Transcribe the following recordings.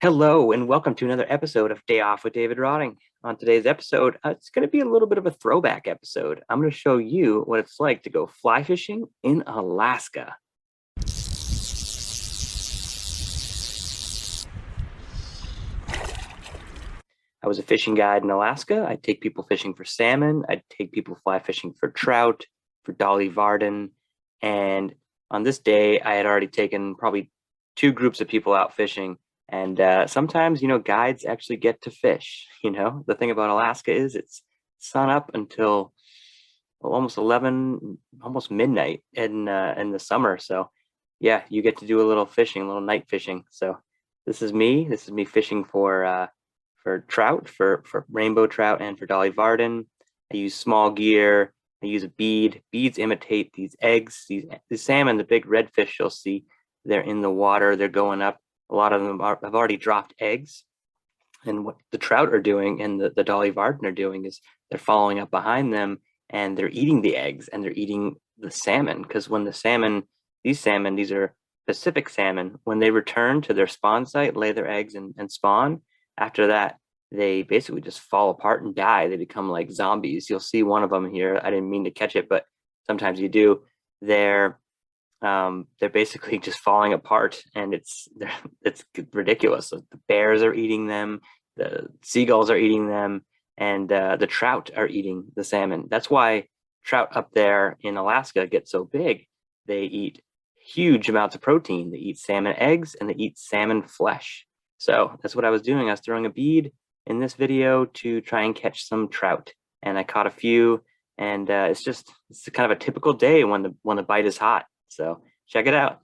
Hello, and welcome to another episode of Day Off with David Rotting. On today's episode, it's going to be a little bit of a throwback episode. I'm going to show you what it's like to go fly fishing in Alaska. I was a fishing guide in Alaska. I'd take people fishing for salmon. I'd take people fly fishing for trout, for dolly varden. And on this day, I had already taken probably two groups of people out fishing. And sometimes, guides actually get to fish. The thing about Alaska is it's sun up until almost 11, almost midnight in the summer. So yeah, you get to do a little fishing, a little night fishing. So this is me. This is me fishing for trout, for rainbow trout, and for dolly varden. I use small gear. I use a bead. Beads imitate these eggs. These salmon, the big redfish you'll see, they're in the water. They're going up. A lot of them have already dropped eggs. And what the trout are doing and the dolly varden are doing is they're following up behind them and they're eating the eggs and they're eating the salmon. Because when these are Pacific salmon, when they return to their spawn site, lay their eggs and spawn, after that, they basically just fall apart and die. They become like zombies. You'll see one of them here. I didn't mean to catch it, but sometimes you do. They're basically just falling apart, and it's ridiculous. So the bears are eating them, the seagulls are eating them, and the trout are eating the salmon. That's why trout up there in Alaska get so big. They eat huge amounts of protein. They eat salmon eggs and they eat salmon flesh. So that's what I was doing. I was throwing a bead in this video to try and catch some trout, and I caught a few. And it's kind of a typical day when the bite is hot. So check it out.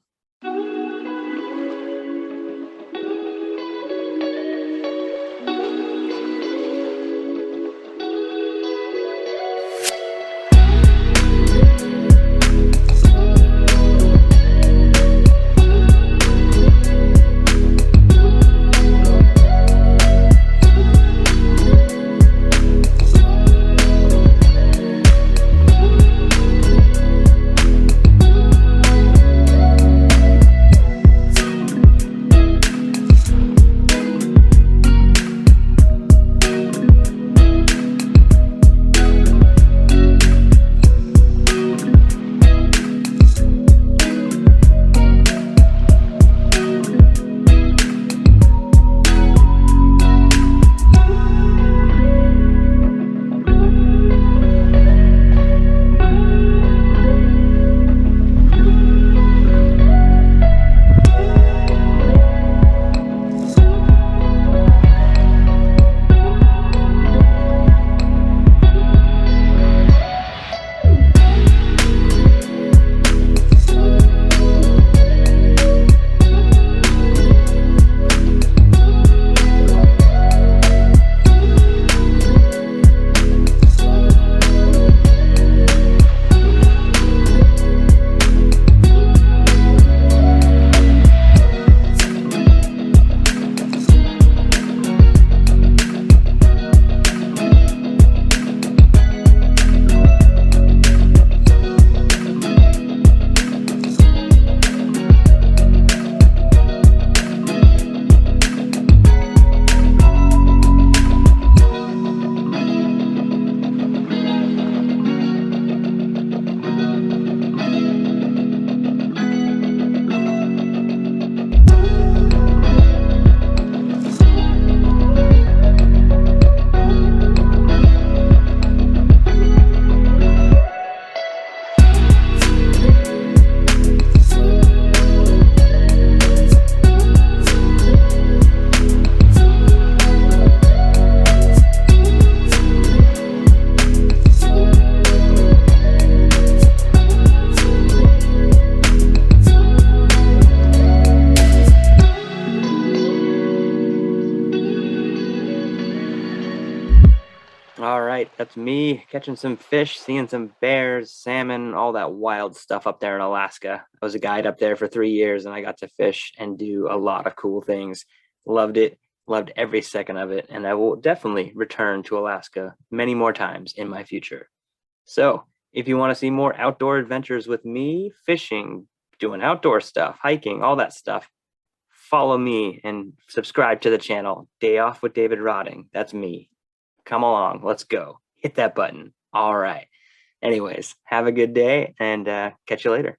All right, that's me catching some fish, seeing some bears, salmon, all that wild stuff up there in Alaska. I was a guide up there for 3 years and I got to fish and do a lot of cool things. Loved it, loved every second of it, and I will definitely return to Alaska many more times in my future. So, if you want to see more outdoor adventures with me, fishing, doing outdoor stuff, hiking, all that stuff, follow me and subscribe to the channel. Day Off with David Rotting. That's me. Come along. Let's go. Hit that button. All right. Anyways, have a good day and catch you later.